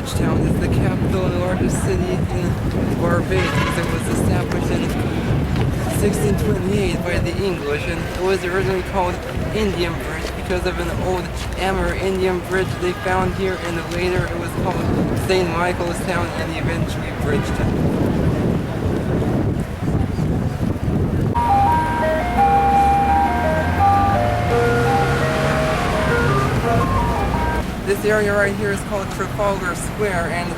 Bridgetown is the capital and largest city in Barbados. It was established in 1628 by the English, and it was originally called Indian Bridge because of an old Amerindian bridge they found here, and later it was called St. Michael's Town and eventually Bridgetown. This area right here is called Trafalgar Square, and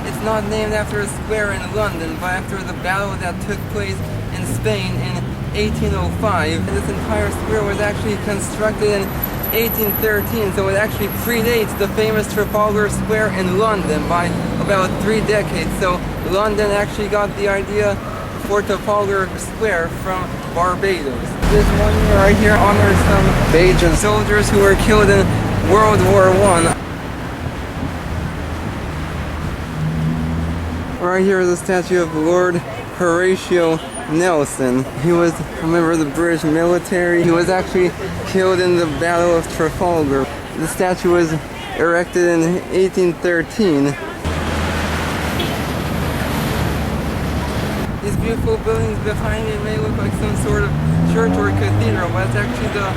it's not named after a square in London, but after the battle that took place in Spain in 1805. This entire square was actually constructed in 1813, so it actually predates the famous Trafalgar Square in London by about 3 decades. So London actually got the idea for Trafalgar Square from Barbados. This one right here honors some Belgian soldiers who were killed in World War I. Right here is a statue of Lord Horatio Nelson. He was a member of the British military. He was actually killed in the Battle of Trafalgar. The statue was erected in 1813. These beautiful buildings behind me may look like some sort of church or cathedral, but it's actually the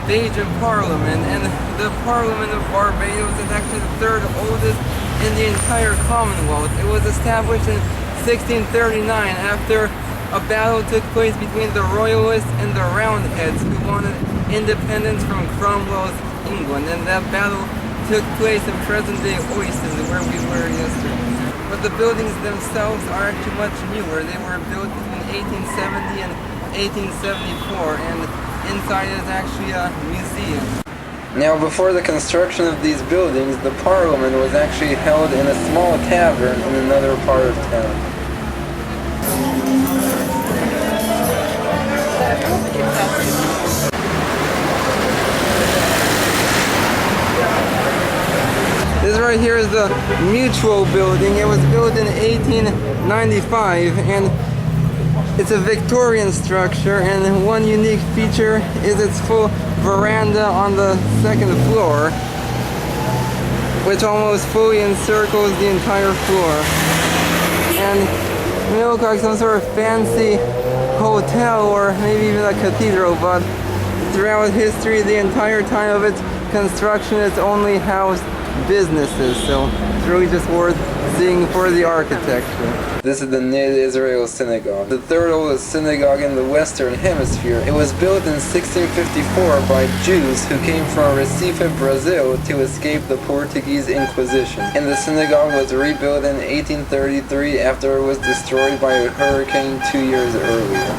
Belgian Parliament, and the Parliament of Barbados is actually the third oldest in the entire Commonwealth. It was established in 1639 after a battle took place between the Royalists and the Roundheads, who wanted independence from Cromwell's England, and that battle took place in present-day Oistins, where we were yesterday. But the buildings themselves are actually much newer. They were built between 1870 and 1874, and inside is actually a museum. Now, before the construction of these buildings, the Parliament was actually held in a small tavern in another part of town. This right here is the Mutual Building. It was built in 1895, and it's a Victorian structure, and one unique feature is its full veranda on the second floor, which almost fully encircles the entire floor. And it may look like some sort of fancy hotel or maybe even a cathedral, but throughout history, the entire time of its construction, it's only housed businesses, so it's really just worth seeing for the architecture. This is the Israel Synagogue, the third oldest synagogue in the Western Hemisphere. It was built in 1654 by Jews who came from Recife, Brazil to escape the Portuguese Inquisition. And the synagogue was rebuilt in 1833 after it was destroyed by a hurricane 2 years earlier.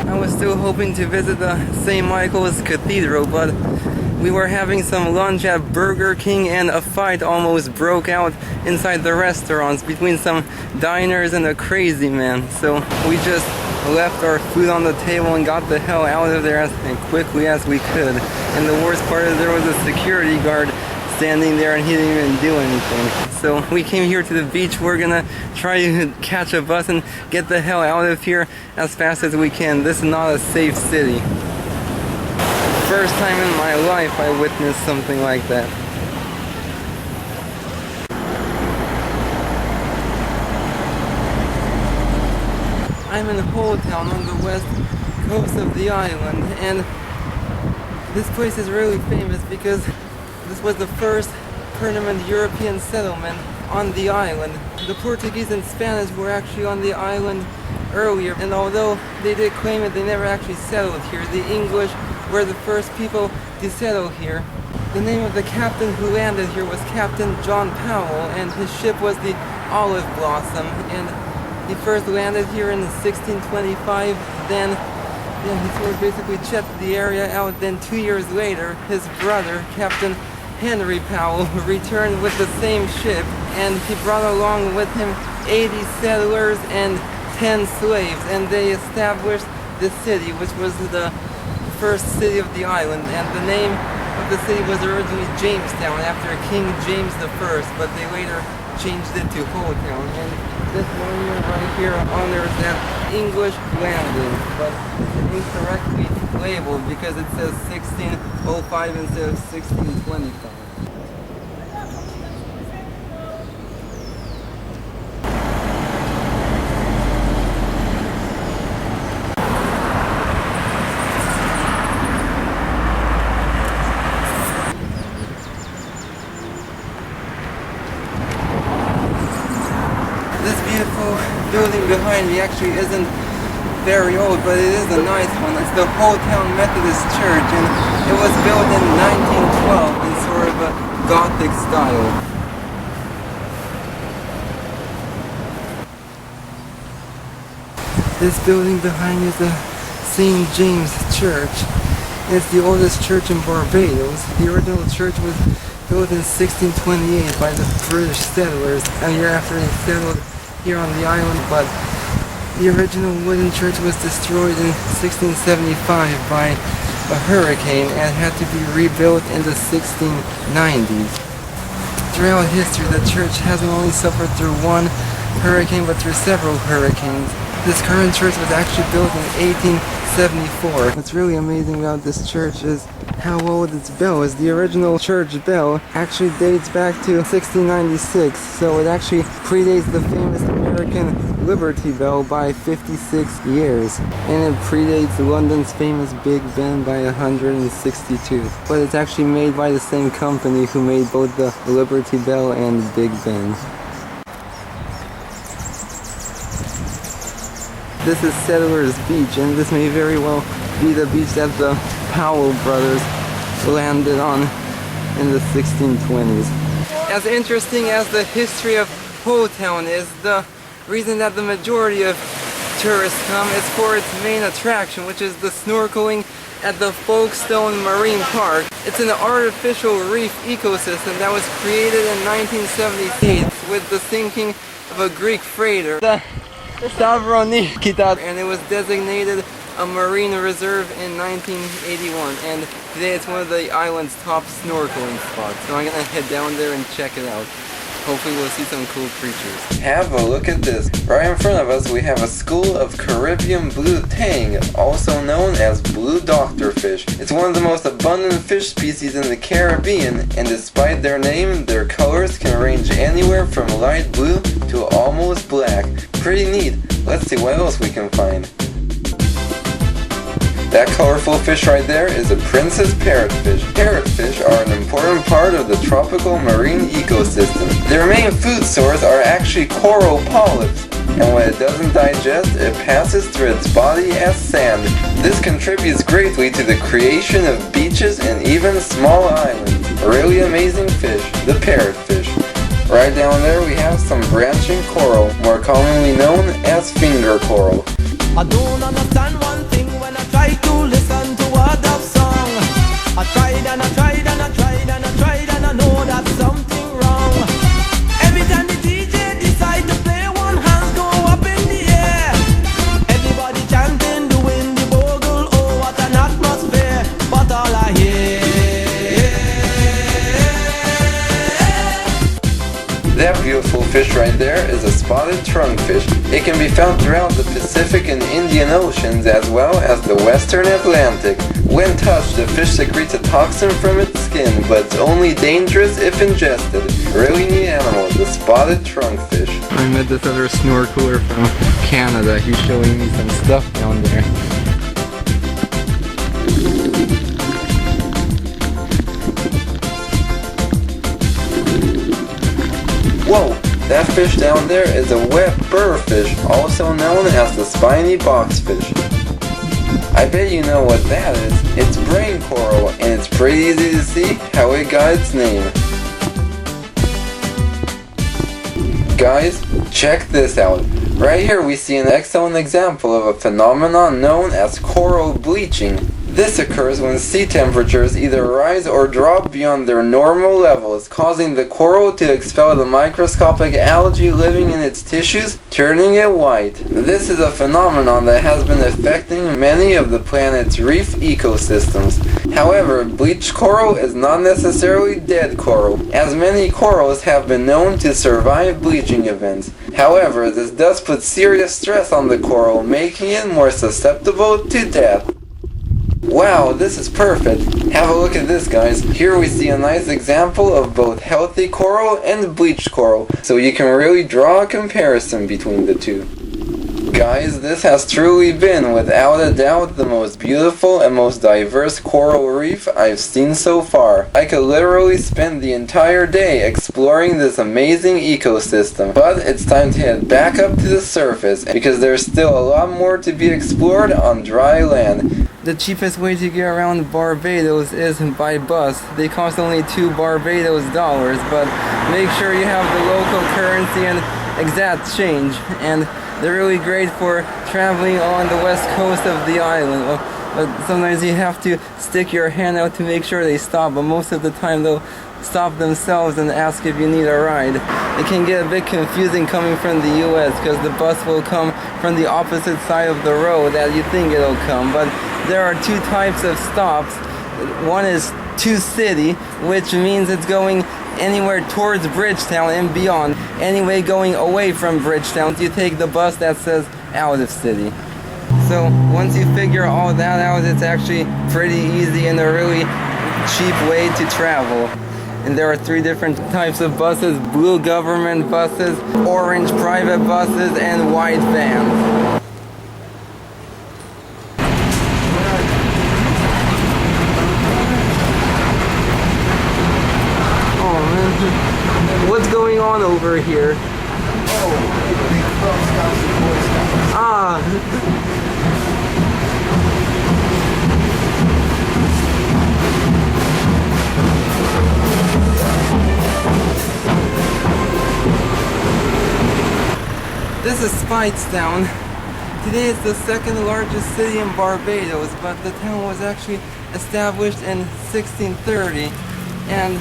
I was still hoping to visit the St. Michael's Cathedral, but we were having some lunch at Burger King and a fight almost broke out inside the restaurants between some diners and a crazy man. So we just left our food on the table and got the hell out of there as quickly as we could. And the worst part is there was a security guard standing there and he didn't even do anything. So we came here to the beach. We're gonna try to catch a bus and get the hell out of here as fast as we can. This is not a safe city. First time in my life I witnessed something like that. I'm in Holetown on the west coast of the island, and this place is really famous because this was the first permanent European settlement on the island. The Portuguese and Spanish were actually on the island earlier, and although they did claim it, they never actually settled here. The English were the first people to settle here. The name of the captain who landed here was Captain John Powell, and his ship was the Olive Blossom, and he first landed here in 1625. Then he sort of basically checked the area out. Then 2 years later, his brother, Captain Henry Powell, returned with the same ship, and he brought along with him 80 settlers and 10 slaves, and they established the city, which was the first city of the island, and the name of the city was originally Jamestown after King James I, but they later changed it to Holetown. And this monument right here honors that English landing, but it's an incorrectly labeled because it says 1605 instead of 1625. This beautiful building behind me actually isn't very old, but it is a nice one. It's the Holetown Methodist Church, and it was built in 1912 in sort of a Gothic style. This building behind me is the St. James Church. It's the oldest church in Barbados. The original church was built in 1628 by the British settlers, a year after they settled here on the island, but the original wooden church was destroyed in 1675 by a hurricane and had to be rebuilt in the 1690s. Throughout history, the church hasn't only suffered through one hurricane, but through several hurricanes. This current church was actually built in 1874. What's really amazing about this church is how old its bell is. The original church bell actually dates back to 1696, so it actually predates the famous American Liberty Bell by 56 years. And it predates London's famous Big Ben by 162. But it's actually made by the same company who made both the Liberty Bell and Big Ben. This is Settlers Beach, and this may very well be the beach that the Powell brothers landed on in the 1620s. As interesting as the history of Holetown is, the reason that the majority of tourists come is for its main attraction, which is the snorkeling at the Folkstone Marine Park. It's an artificial reef ecosystem that was created in 1978 with the sinking of a Greek freighter, the Stavronikita, and it was designated a marine reserve in 1981, and today it's one of the island's top snorkeling spots, so I'm gonna head down there and check it out. Hopefully we'll see some cool creatures. Have a look at this. Right in front of us we have a school of Caribbean blue tang, also known as blue doctorfish. It's one of the most abundant fish species in the Caribbean, and despite their name, their colors can range anywhere from light blue to almost black. Pretty neat. Let's see what else we can find. That colorful fish right there is a princess parrotfish. Parrotfish are an important part of the tropical marine ecosystem. Their main food source are actually coral polyps, and when it doesn't digest, it passes through its body as sand. This contributes greatly to the creation of beaches and even small islands. A really amazing fish, the parrotfish. Right down there we have some branching coral, more commonly known as finger coral. I don't understand one thing when I try to listen to a dub song. I tried and I tried and I tried and I tried and I know that's something wrong. Every time the DJ decide to play, one hand go up in the air. Everybody chanting, doing the bogle, oh what an atmosphere. But all I hear, that beautiful fish right there is a spotted trunkfish. It can be found throughout the Pacific and Indian Oceans as well as the Western Atlantic. When touched, the fish secretes a toxin from its skin, but it's only dangerous if ingested. A really neat animal, the spotted trunkfish. I met this other snorkeler from Canada. He's showing me some stuff down there. Whoa! That fish down there is a wet burrfish, also known as the Spiny Boxfish. I bet you know what that is. It's brain coral, and it's pretty easy to see how it got its name. Guys, check this out. Right here we see an excellent example of a phenomenon known as coral bleaching. This occurs when sea temperatures either rise or drop beyond their normal levels, causing the coral to expel the microscopic algae living in its tissues, turning it white. This is a phenomenon that has been affecting many of the planet's reef ecosystems. However, bleached coral is not necessarily dead coral, as many corals have been known to survive bleaching events. However, this does put serious stress on the coral, making it more susceptible to death. Wow, this is perfect. Have a look at this, guys. Here we see a nice example of both healthy coral and bleached coral, so you can really draw a comparison between the two. Guys, this has truly been, without a doubt, the most beautiful and most diverse coral reef I've seen so far. I could literally spend the entire day exploring this amazing ecosystem, but it's time to head back up to the surface because there's still a lot more to be explored on dry land. The cheapest way to get around Barbados is by bus. They cost only $2 Barbados dollars, but make sure you have the local currency and exact change. And they're really great for traveling on the west coast of the island. But sometimes you have to stick your hand out to make sure they stop, but most of the time they'll stop themselves and ask if you need a ride. It can get a bit confusing coming from the US because the bus will come from the opposite side of the road that you think it'll come, but there are two types of stops. One is to city, which means it's going anywhere towards Bridgetown and beyond. Anyway, going away from Bridgetown, you take the bus that says out of city. So once you figure all that out, it's actually pretty easy and a really cheap way to travel. And there are three different types of buses: blue government buses, orange private buses, and white vans. What's going on over here? Oh, big Folkstone and Oistins. Ah. This is Speightstown. Today it's the second largest city in Barbados, but the town was actually established in 1630, and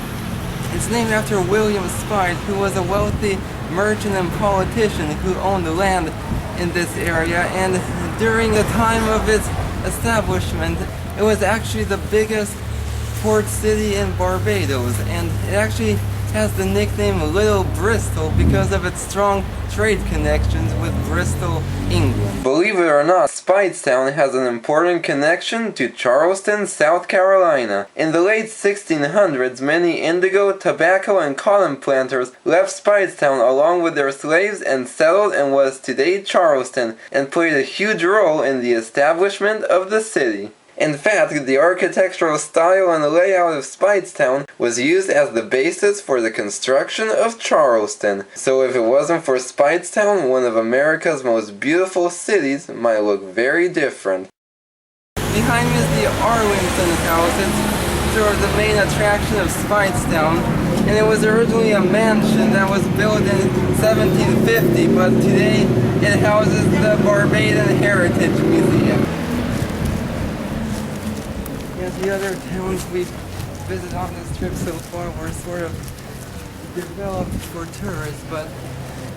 it's named after William Speight, who was a wealthy merchant and politician who owned land in this area. And during the time of its establishment, it was actually the biggest port city in Barbados, and it actually has the nickname Little Bristol because of its strong trade connections with Bristol, England. Believe it or not, Speightstown has an important connection to Charleston, South Carolina. In the late 1600s, many indigo, tobacco, and cotton planters left Speightstown along with their slaves and settled in what is today Charleston, and played a huge role in the establishment of the city. In fact, the architectural style and layout of Speightstown was used as the basis for the construction of Charleston. So if it wasn't for Speightstown, one of America's most beautiful cities might look very different. Behind me is the Arlington houses, which are the main attraction of Speightstown. And it was originally a mansion that was built in 1750, but today it houses the Barbadian Heritage Museum. The other towns we've visited on this trip so far were sort of developed for tourists, but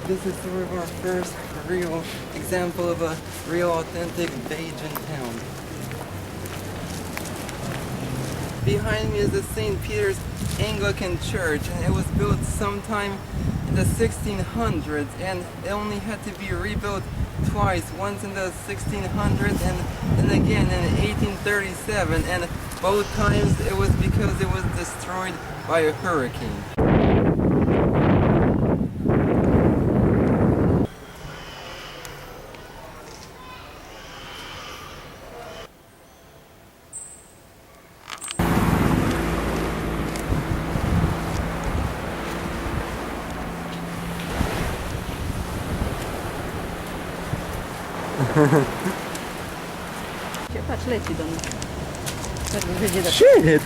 this is sort of our first real example of a real authentic Bajan town. Behind me is the St. Peter's Anglican Church, and it was built sometime in the 1600s, and it only had to be rebuilt twice, once in the 1600s and again in 1837, and both times it was because it was destroyed by a hurricane. Patrz, leci do nas. Tak wyjdzie do... Shit!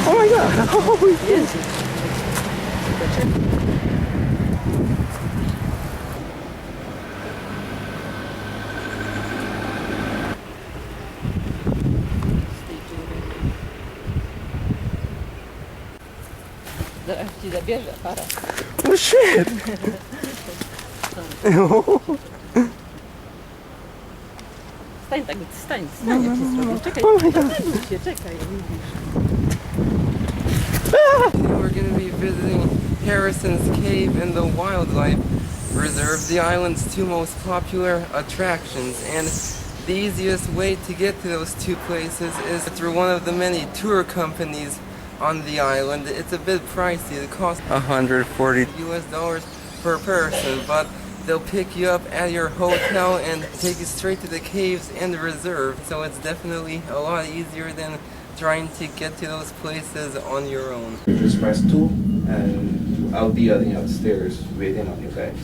Oh my god! Oh, Jezu. Zaraz ci zabierze aparat. Oh shit! Stań tak, stań, jak ci zrobię. Czekaj, zastanów się, czekaj, widzisz. We're going to be visiting Garrison's Cave and the Wildlife Reserve, the island's two most popular attractions. And The easiest way to get to those two places is through one of the many tour companies on the island. It's a bit pricey. It costs $140 per person, but they'll pick you up at your hotel and take you straight to the caves and the reserve. So it's definitely a lot easier than trying to get to those places on your own. You just press 2 and I'll be on the upstairs waiting on you guys.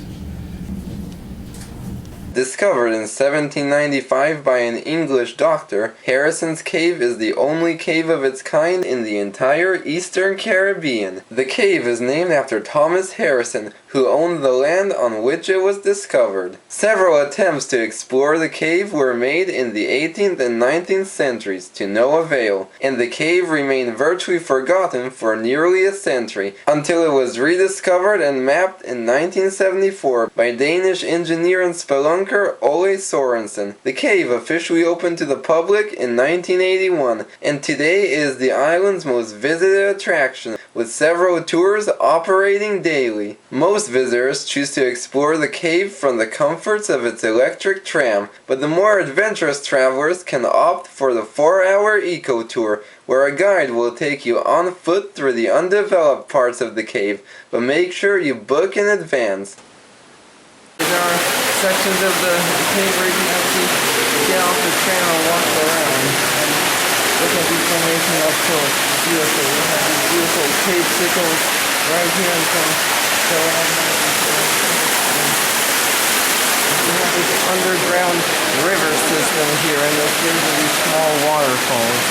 Discovered in 1795 by an English doctor, Harrison's Cave is the only cave of its kind in the entire Eastern Caribbean. The cave is named after Thomas Harrison, who owned the land on which it was discovered. Several attempts to explore the cave were made in the 18th and 19th centuries to no avail, and the cave remained virtually forgotten for nearly a century, until it was rediscovered and mapped in 1974 by Danish engineer and spelunker Ole Sorensen. The cave officially opened to the public in 1981, and today is the island's most visited attraction, with several tours operating daily. Most visitors choose to explore the cave from the comforts of its electric tram, but the more adventurous travelers can opt for the 4-hour eco tour, where a guide will take you on foot through the undeveloped parts of the cave, but make sure you book in advance. There are sections of the cave where you can actually get off the tram and walk around and look at the formation up close. It's beautiful. We have these beautiful cave sickles right here in some we have this underground river system here, and this gives you these small waterfalls.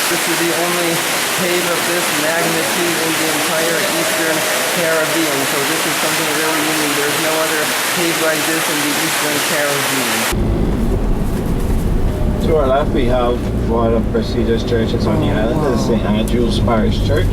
This is the only cave of this magnitude in the entire Eastern Caribbean, so this is something really unique. There's no other cave like this in the Eastern Caribbean. To our left we have one of the prestigious churches on the island, the St. Andrew's Parish Church.